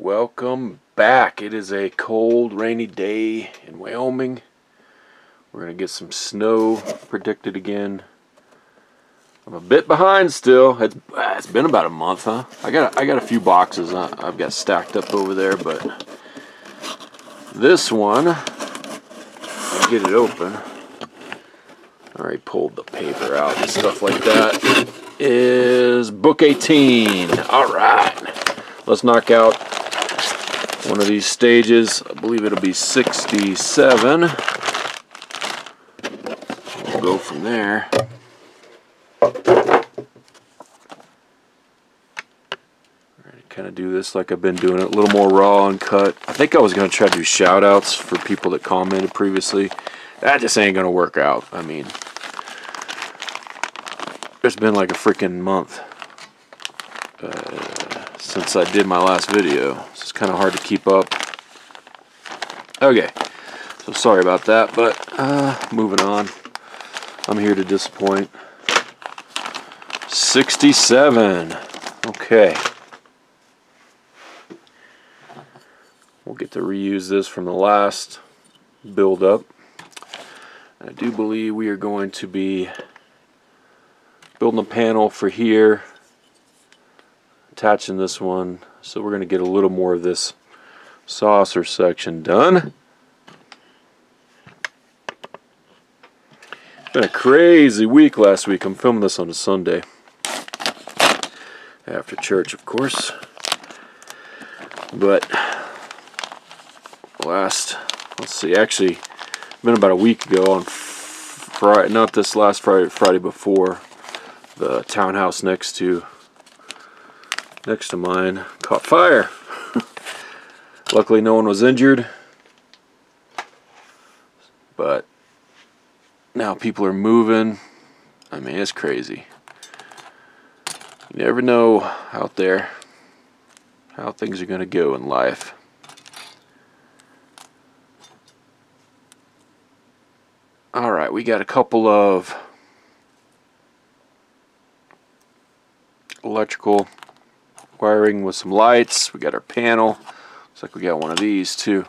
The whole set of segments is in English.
Welcome back. It is a cold, rainy day in Wyoming. We're going to get some snow predicted again. I'm a bit behind still. It's been about a month, huh? I got a few boxes I've got stacked up over there, but this one, I'll get it open. I already pulled the paper out and stuff like that. Is book 18. All right. Let's knock out one of these stages. I believe it'll be 67. We'll go from there. Kind of do this like I've been doing it, a little more raw and cut. I think I was going to try to do shout outs for people that commented previously. That just ain't going to work out. I mean, it's been like a freaking month since I did my last video. So it's kind of hard to keep up. Okay, so sorry about that, but moving on. I'm here to disappoint. 67. Okay. We'll get to reuse this from the last build up. I do believe we are going to be building a panel for here, attaching this one, so we're going to get a little more of this saucer section done. It's been a crazy week last week. I'm filming this on a Sunday after church, of course, but let's see, actually it's been about a week ago on Friday, not this last Friday, Friday before, the townhouse next to mine caught fire. Luckily no one was injured, but now people are moving. I mean, it's crazy. You never know out there how things are going to go in life. Alright, we got a couple of electrical wiring with some lights. We got our panel. Looks like we got one of these too.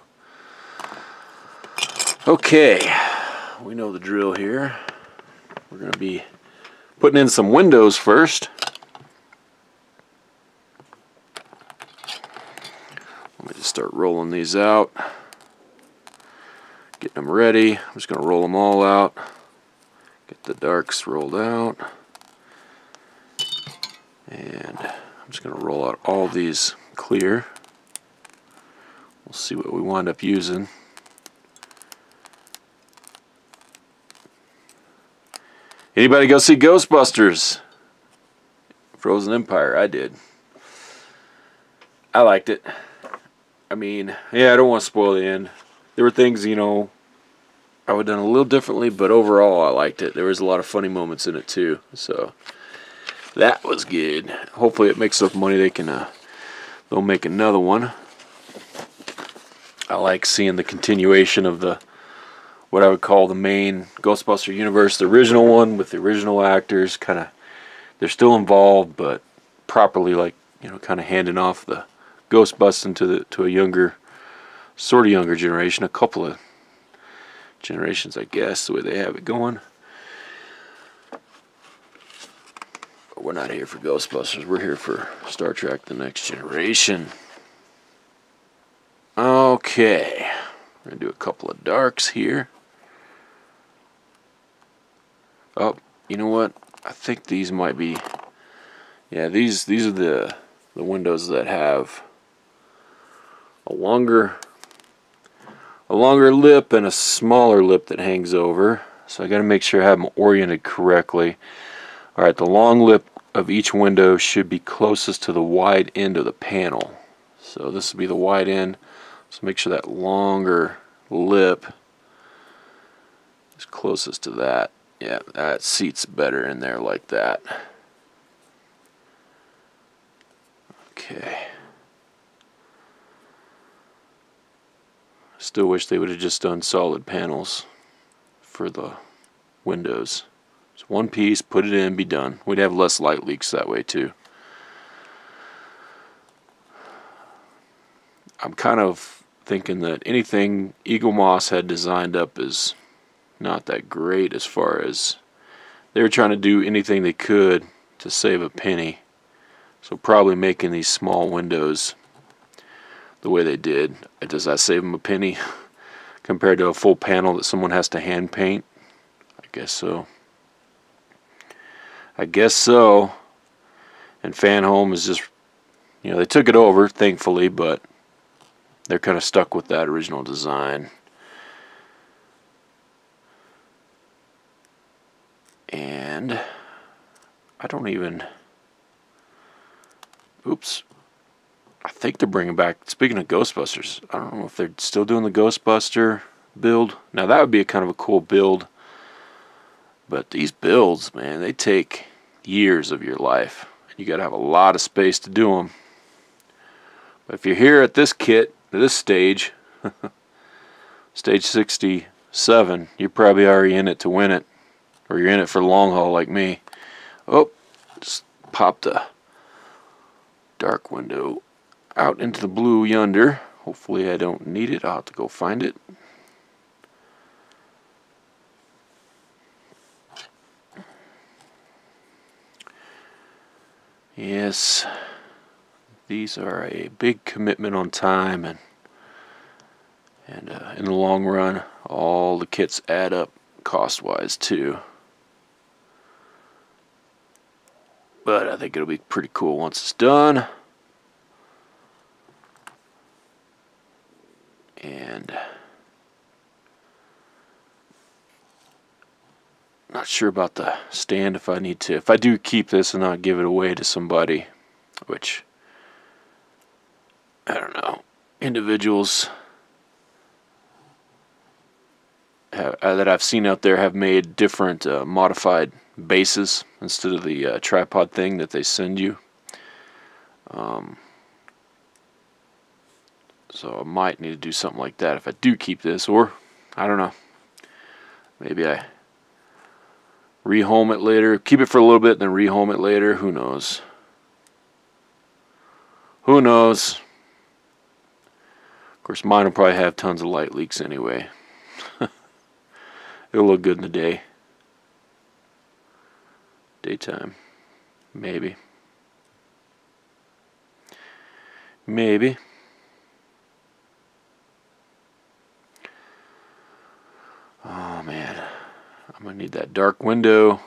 Okay, we know the drill here. We're going to be putting in some windows first. Let me just start rolling these out. Getting them ready. I'm just going to roll them all out. Get the darks rolled out. And I'm just going to roll out all these clear. We'll see what we wind up using. Anybody go see Ghostbusters? Frozen Empire? I did. I liked it. I mean, yeah, I don't want to spoil the end. There were things, you know, I would have done a little differently, but overall I liked it. There was a lot of funny moments in it too, so that was good. Hopefully it makes enough money they'll make another one. I like seeing the continuation of what I would call the main Ghostbuster universe, the original one with the original actors. Kind of, they're still involved, but properly, like, you know, kind of handing off the Ghostbusting to a younger, sort of younger generation, a couple of generations, I guess, the way they have it going. But we're not here for Ghostbusters, we're here for Star Trek The Next Generation. Okay, we're going to do a couple of darks here. Oh, you know what? I think these might be, yeah, these are the windows that have a longer lip and a smaller lip that hangs over. So I got to make sure I have them oriented correctly. Alright, the long lip of each window should be closest to the wide end of the panel. So this will be the wide end. So make sure that longer lip is closest to that. Yeah, that seats better in there like that. Okay. Still wish they would have just done solid panels for the windows. Just one piece, put it in, be done. We'd have less light leaks that way too. I'm kind of thinking that anything Eaglemoss had designed up is not that great, as far as they were trying to do anything they could to save a penny. So probably making these small windows the way they did, does that save them a penny compared to a full panel that someone has to hand paint? I guess so. I guess so. And Fanhome is just, you know, they took it over, thankfully, but they're kind of stuck with that original design. And I don't even, oops, I think they're bringing back, speaking of Ghostbusters, I don't know if they're still doing the Ghostbuster build. Now that would be a kind of a cool build, but these builds, man, they take years of your life. You got to have a lot of space to do them. But if you're here at this kit, this stage, stage 67, you're probably already in it to win it. Or you're in it for the long haul like me. Oh, just popped a dark window out into the blue yonder. Hopefully I don't need it. I'll have to go find it. Yes, these are a big commitment on time, and in the long run, all the kits add up cost-wise too. But I think it'll be pretty cool once it's done. And not sure about the stand, if I need to. If I do keep this and not give it away to somebody, which, I don't know, individuals that I've seen out there have made different modified bases instead of the tripod thing that they send you. So I might need to do something like that if I do keep this, or I don't know, maybe I rehome it later, keep it for a little bit, then rehome it later. Who knows? Who knows? Of course, mine will probably have tons of light leaks anyway. It'll look good in the day. Daytime. Maybe. Maybe. Oh man, I'm gonna need that dark window.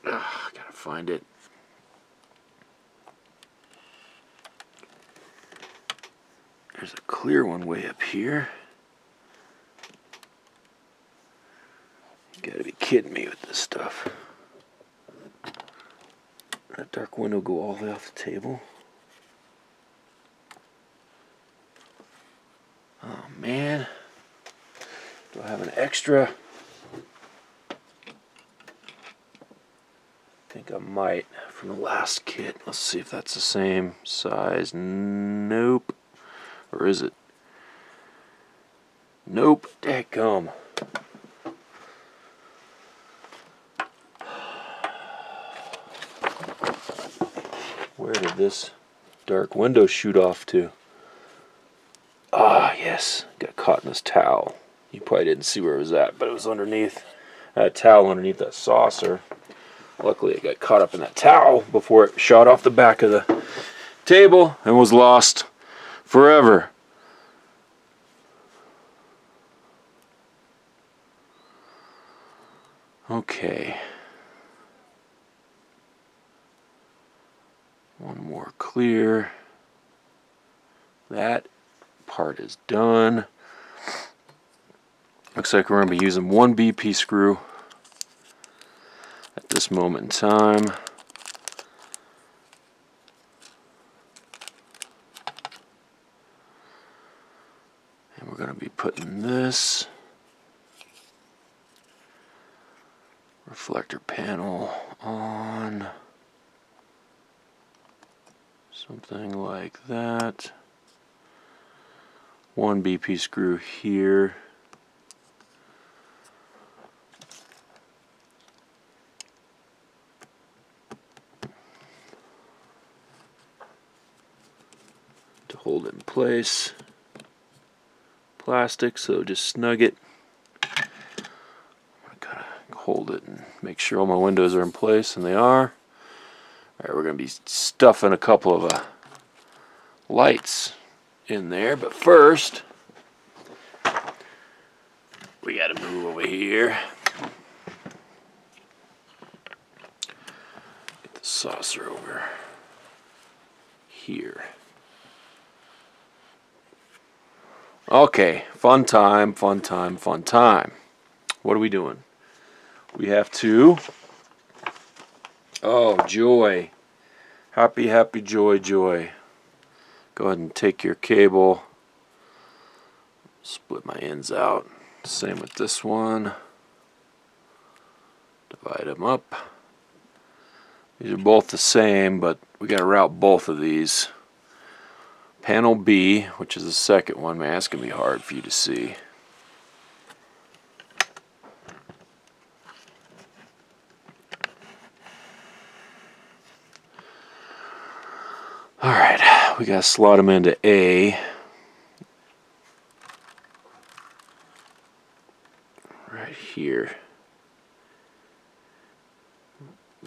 Gotta find it. There's a clear one way up here. You gotta be kidding me with this stuff. That dark window go all the way off the table. Oh man, do I have an extra? I think I might from the last kit. Let's see if that's the same size. Nope. Or is it? Nope. Dadgum. Where did this dark window shoot off to? Ah, yes. Got caught in this towel. You probably didn't see where it was at, but it was underneath. I had a towel underneath that saucer. Luckily, it got caught up in that towel before it shot off the back of the table and was lost forever. Okay. One more clear. That part is done. Looks like we're going to be using one BP screw at this moment in time. And we're going to be putting this reflector panel on something like that. One BP screw here. hold it in place. Plastic, so just snug it. I'm gonna kind of hold it and make sure all my windows are in place, and they are. Alright, we're gonna be stuffing a couple of lights in there, but first we gotta move over here. Get the saucer over here. Okay, fun time, fun time, fun time. What are we doing? We have to, oh, joy. Happy, happy, joy, joy. Go ahead and take your cable, split my ends out. Same with this one. Divide them up. These are both the same, but we got to route both of these. Panel B, which is the second one, man, that's going to be hard for you to see. Alright, we got to slot them into A. Right here.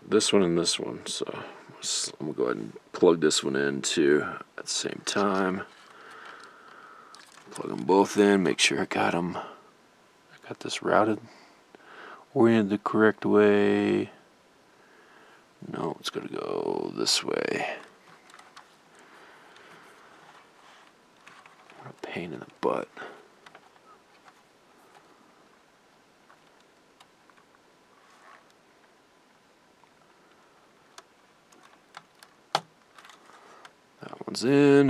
This one and this one, so I'm going to go ahead and plug this one in too at the same time. Plug them both in, make sure I got them. I got this routed, oriented the correct way. No, it's going to go this way. What a pain in the butt. That one's in.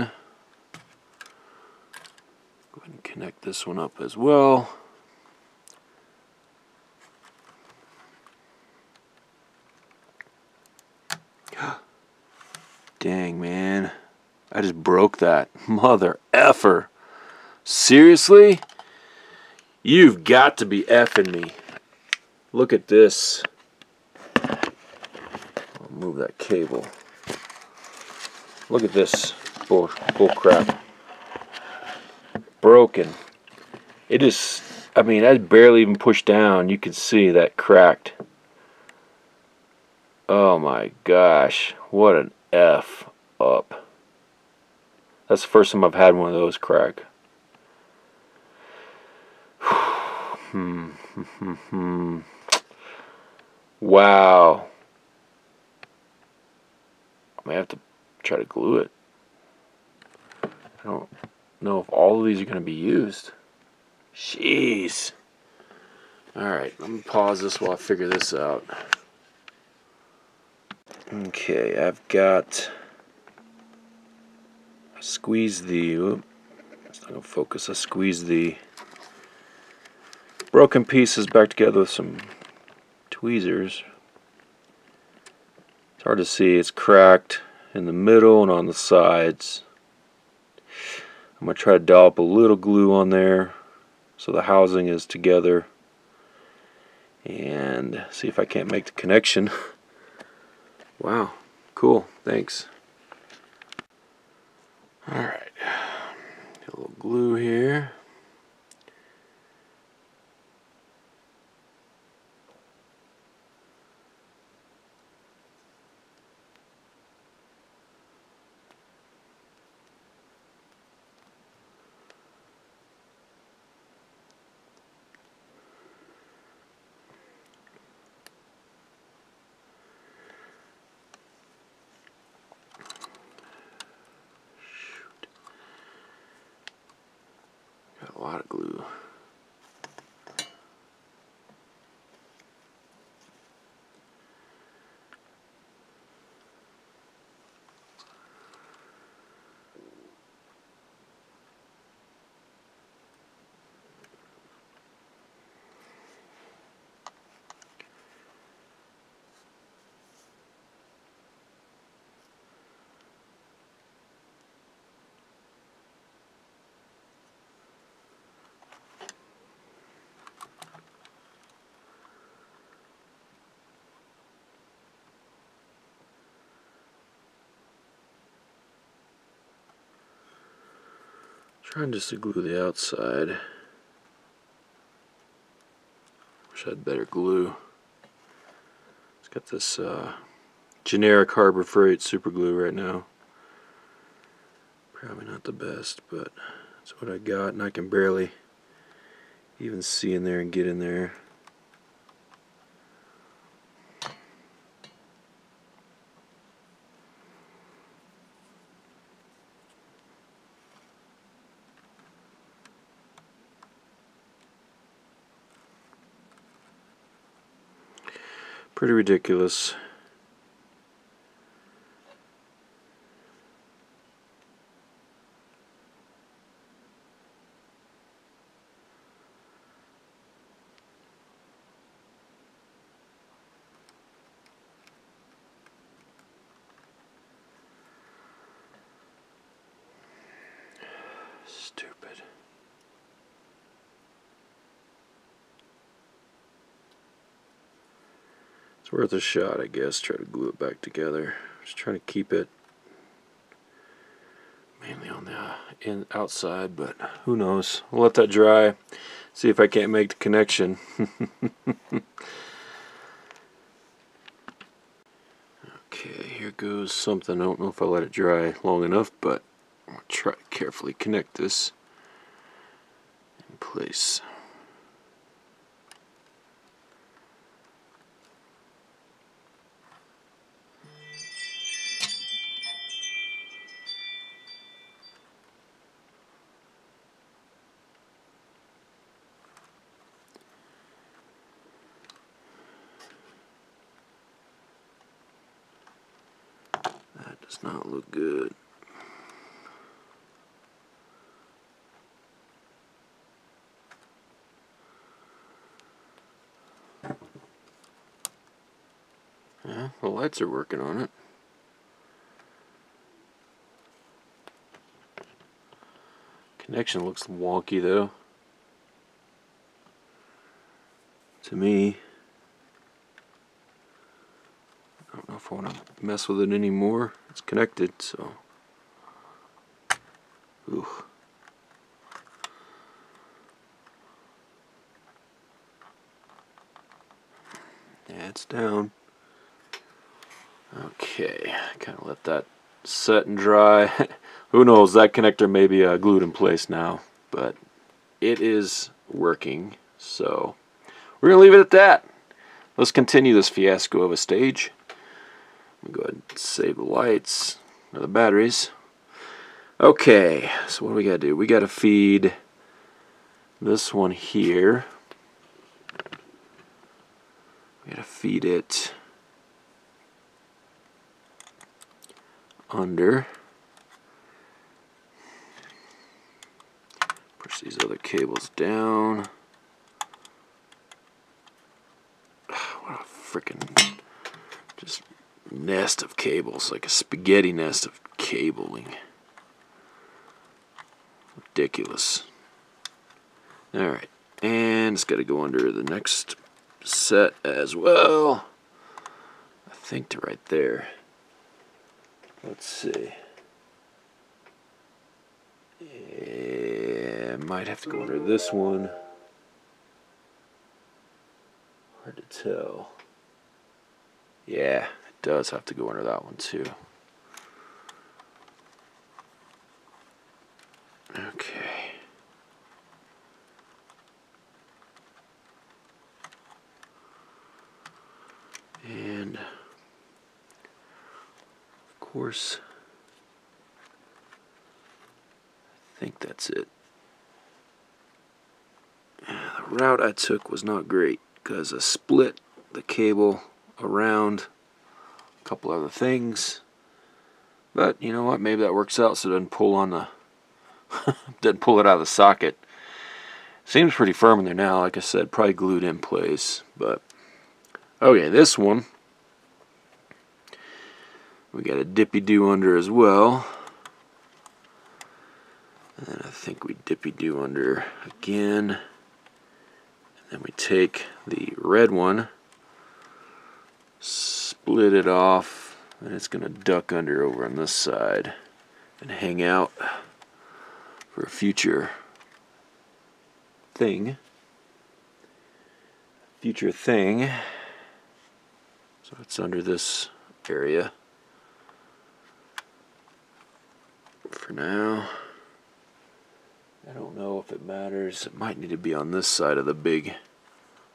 Go ahead and connect this one up as well. Dang, man. I just broke that. Mother effer. Seriously? You've got to be effing me. Look at this. I'll move that cable. Look at this bull crap. Broken. It is, I mean, I barely even pushed down. You can see that cracked. Oh my gosh. What an F up. That's the first time I've had one of those crack. Wow. I may have to try to glue it. I don't know if all of these are going to be used. Jeez. Alright, let me pause this while I figure this out. Okay, I've got, I squeezed the, oops, it's not going to focus, I squeezed the broken pieces back together with some tweezers. It's hard to see, it's cracked in the middle and on the sides. I'm going to try to dollop a little glue on there so the housing is together and see if I can't make the connection. Wow, cool, thanks. Alright, get a little glue here. Trying just to glue the outside. Wish I had better glue. It's got this generic Harbor Freight super glue right now. Probably not the best, but that's what I got, and I can barely even see in there and get in there. Pretty ridiculous. Stupid. It's worth a shot, I guess. Try to glue it back together. Just trying to keep it mainly on the outside, but who knows. We'll let that dry. See if I can't make the connection. Okay, here goes something. I don't know if I let it dry long enough, but I'll try to carefully connect this in place. That does not look good. Yeah, the lights are working on it. Connection looks wonky though. To me. I don't know if I want to mess with it anymore. It's connected, so. Ooh. Yeah, it's down. Okay, kind of let that set and dry. Who knows, that connector may be glued in place now, but it is working, so we're going to leave it at that. Let's continue this fiasco of a stage. Let me go ahead and save the lights, or the batteries. Okay, so what do we got to do? We got to feed this one here. We got to feed it under. Push these other cables down. What a frickin' just nest of cables, like a spaghetti nest of cabling. Ridiculous. Alright, and it's got to go under the next set as well. I think to right there. Let's see. Yeah, might have to go under this one. Hard to tell. Yeah, it does have to go under that one too. Okay. And of course, I think that's it. The route I took was not great because I split the cable around a couple other things. But you know what? Maybe that works out so it doesn't pull on the doesn't pull it out of the socket. Seems pretty firm in there now. Like I said, probably glued in place. But okay, this one we got a dippy-do under as well. And then I think we dippy-do under again. And then we take the red one, split it off, and it's going to duck under over on this side and hang out for a future thing. So it's under this area for now. I don't know if it matters. It might need to be on this side of the big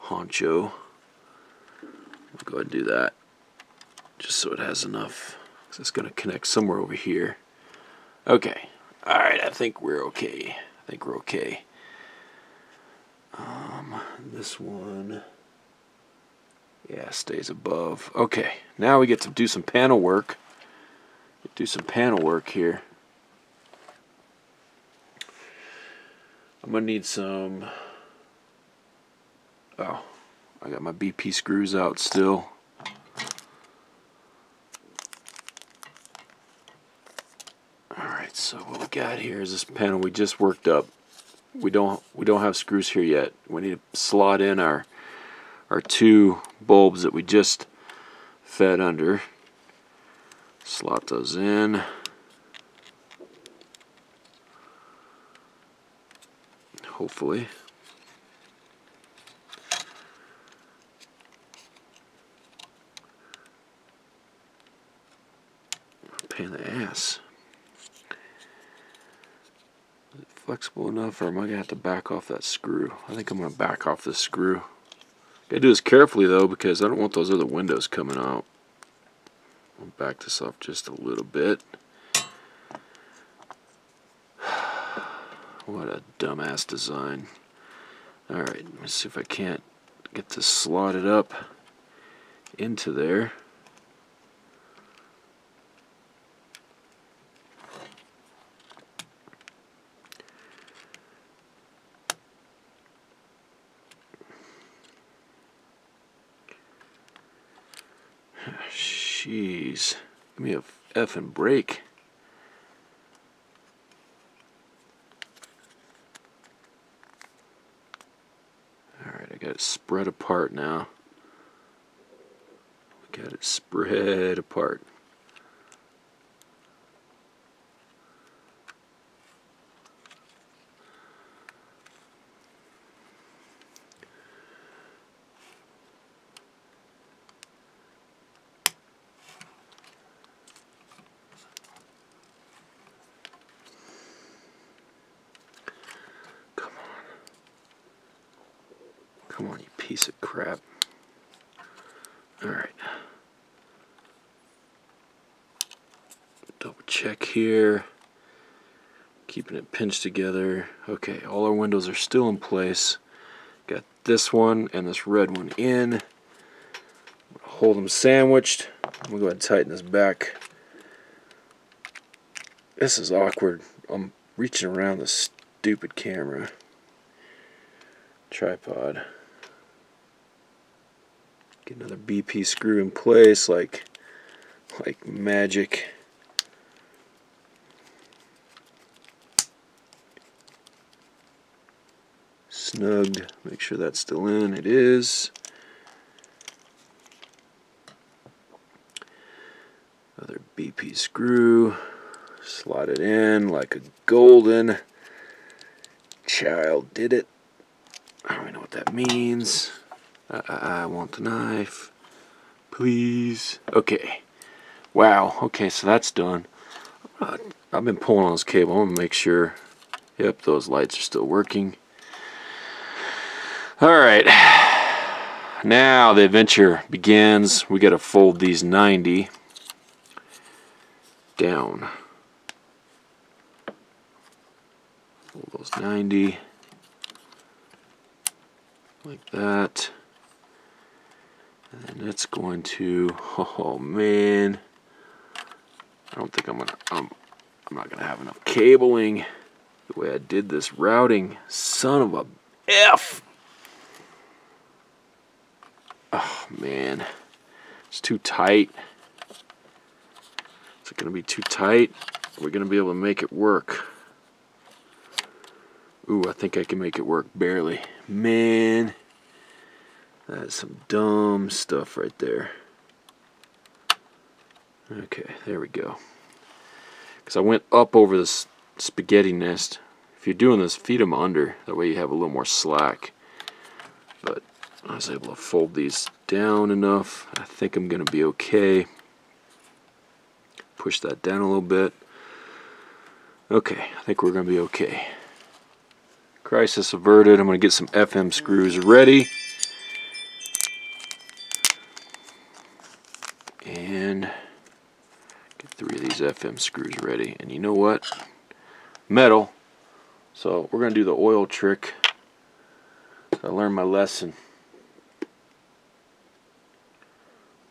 honcho. I'll go ahead and do that just so it has enough, because it's going to connect somewhere over here. Okay. Alright, I think we're okay. This one, yeah, stays above. Okay, now we get to do some panel work. Here. I'm gonna need some. Oh, I got my BP screws out still. Alright, so what we got here is this panel we just worked up. We don't have screws here yet. We need to slot in our two bulbs that we just fed under. Slot those in. Hopefully. Pain in the ass. Is it flexible enough, or am I going to have to back off that screw? I think I'm going to back off this screw. Gotta do this carefully though, because I don't want those other windows coming out. I'll back this off just a little bit. What a dumbass design. Alright, let me see if I can't get this slotted up into there. Jeez, give me a effing break. Alright, I got it spread apart now. We got it spread apart. Come on, you piece of crap. Alright. Double check here. Keeping it pinched together. Okay, all our windows are still in place. Got this one and this red one in. Hold them sandwiched. I'm going to go ahead and tighten this back. This is awkward. I'm reaching around this stupid camera. Tripod. Get another BP screw in place like magic. Snugged. Make sure that's still in. It is. Another BP screw. Slot it in like a golden child did it. I don't even know what that means. I want the knife. Please. Okay. Wow. Okay, so that's done. I've been pulling on this cable. I want to make sure. Yep, those lights are still working. Alright. Now the adventure begins. We got to fold these 90 down. Fold those 90 like that. And then it's going to, oh man, I don't think I'm not gonna have enough cabling the way I did this routing. Son of a F. Oh man, it's too tight. Is it gonna be too tight? We're gonna be able to make it work. Ooh, I think I can make it work barely. Man, that's some dumb stuff right there. Okay, there we go. Because I went up over this spaghetti nest, if you're doing this, feed them under. That way you have a little more slack. But I was able to fold these down enough. I think I'm going to be okay. Push that down a little bit. Okay, I think we're going to be okay. Crisis averted. I'm going to get some FM screws ready. And get 3 of these FM screws ready. And you know what? Metal. So we're going to do the oil trick. I learned my lesson.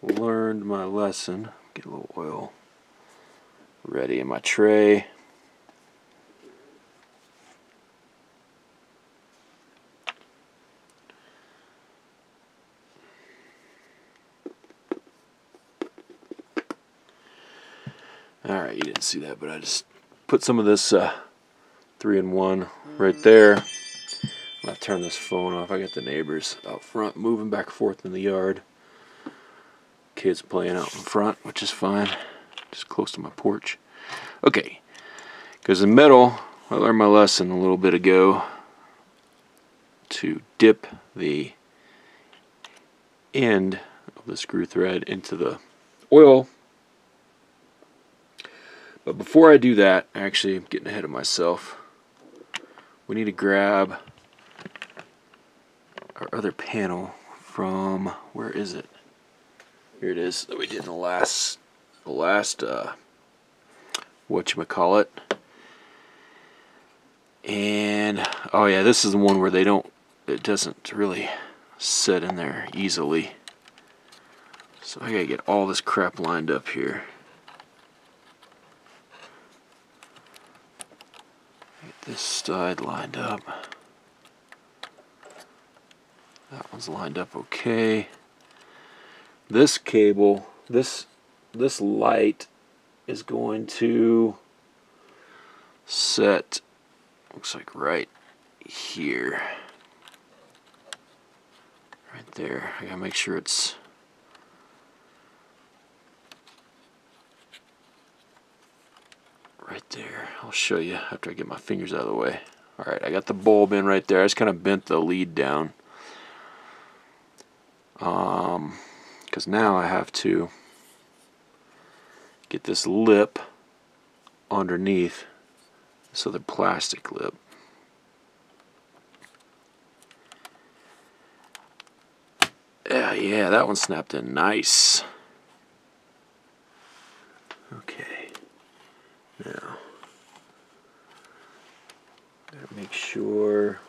Learned my lesson. Get a little oil ready in my tray. Alright, you didn't see that, but I just put some of this 3-in-1 right there. I'm going to turn this phone off. I got the neighbors out front moving back and forth in the yard. Kids playing out in front, which is fine. Just close to my porch. Okay, because in metal, I learned my lesson a little bit ago to dip the end of the screw thread into the oil. But before I do that, actually, I'm getting ahead of myself. We need to grab our other panel from, where is it? Here it is, that we did in the last whatchamacallit. And, oh yeah, this is the one where it doesn't really set in there easily. So I gotta get all this crap lined up here. Get this side lined up. That one's lined up okay. This cable, this light is going to set, looks like right here. Right there. I gotta make sure it's right there. I'll show you after I get my fingers out of the way. Alright, I got the bulb in right there. I just kind of bent the lead down. Because now I have to get this lip underneath, so the plastic lip. Yeah, that one snapped in nice. Okay, now gotta make sure.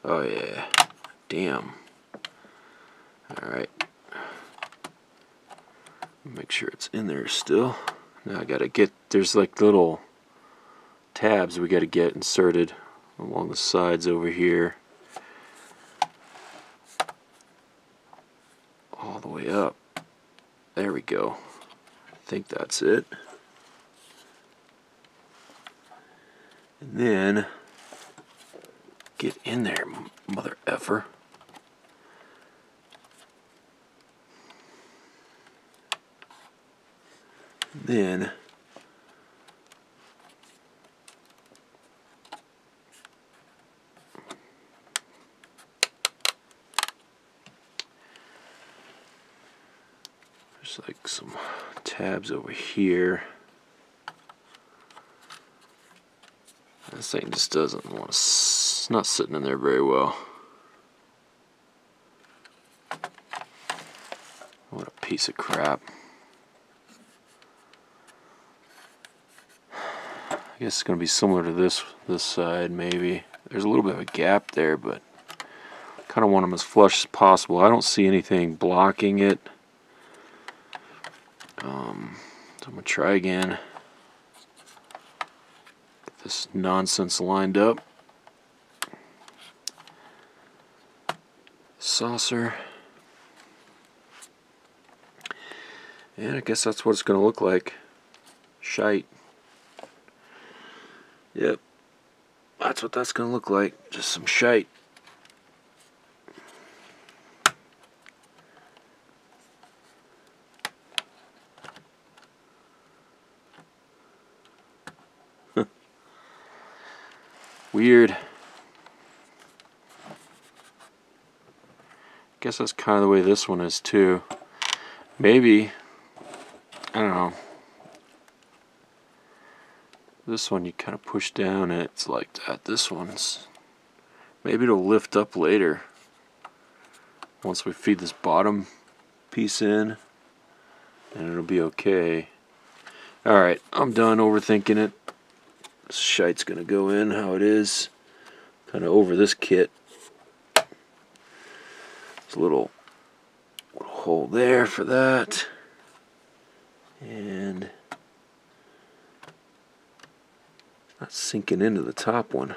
Oh yeah, damn. Alright, make sure it's in there still. Now I gotta get, there's like little tabs we gotta get inserted along the sides over here, all the way up. There we go. I think that's it. And then get in there, mother effer. Then there's like some tabs over here. This thing just doesn't want to, it's not sitting in there very well. What a piece of crap. I guess it's going to be similar to this side, maybe. There's a little bit of a gap there, but kind of want them as flush as possible. I don't see anything blocking it. So I'm going to try again. Get this nonsense lined up. Saucer. And I guess that's what it's going to look like. Shite. Yep, that's what that's going to look like, just some shite. weird. Guess that's kind of the way this one is too. Maybe, I don't know. This one you kind of push down and it's like that. This one's, maybe it'll lift up later once we feed this bottom piece in, and it'll be okay. Alright, I'm done overthinking it. This shite's gonna go in how it is. Kind of over this kit. There's a little hole there for that. And not sinking into the top one.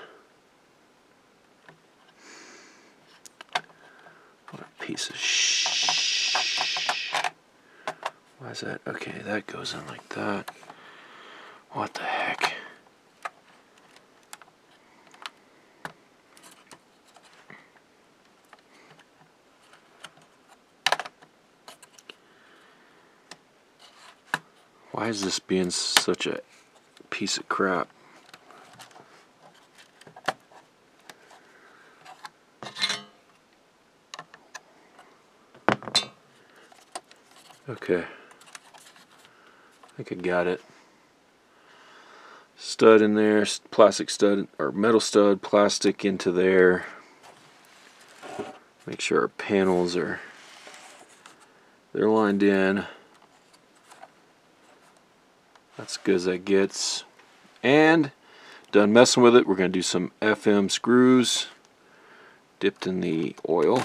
What a piece of Why is that? Okay, that goes in like that. What the heck? Why is this being such a piece of crap? Okay. I think I got it. Stud in there, plastic stud, or metal stud, plastic into there. Make sure our panels they're lined in. That's as good as that gets. And done messing with it, we're going to do some FM screws dipped in the oil.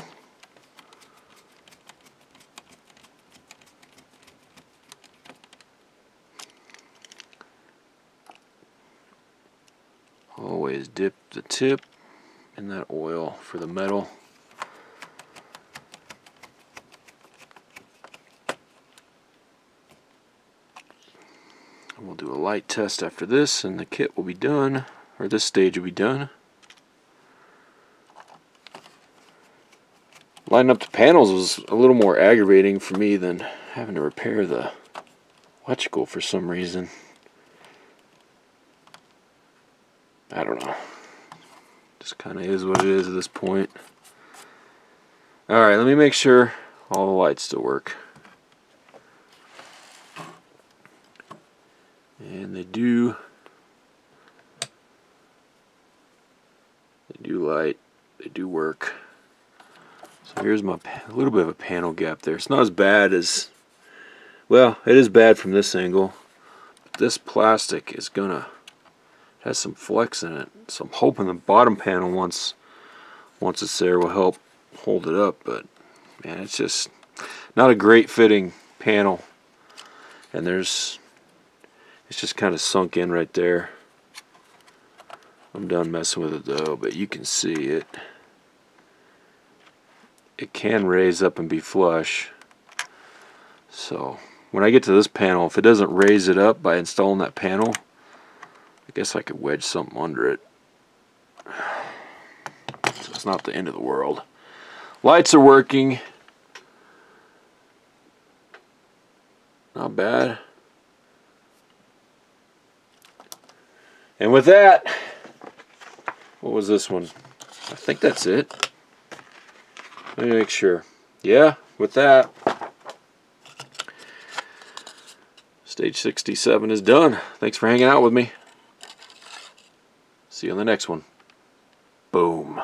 Always dip the tip in that oil for the metal. We'll do a light test after this and the kit will be done, or this stage will be done. Lining up the panels was a little more aggravating for me than having to repair the electrical for some reason. I don't know. Just kind of is what it is at this point. Alright, let me make sure all the lights still work. And they do light, they do work. So here's my a little bit of a panel gap there. It's not as bad as, well, it is bad from this angle. But this plastic is gonna, has some flex in it. So I'm hoping the bottom panel once it's there will help hold it up, but man, it's just not a great fitting panel. And it's just kind of sunk in right there. I'm done messing with it though, but you can see it. It can raise up and be flush. So when I get to this panel, if it doesn't raise it up by installing that panel, I guess I could wedge something under it. So it's not the end of the world. Lights are working. Not bad. And with that, what was this one? I think that's it. Let me make sure. Yeah, with that, stage 67 is done. Thanks for hanging out with me. See you on the next one. Boom.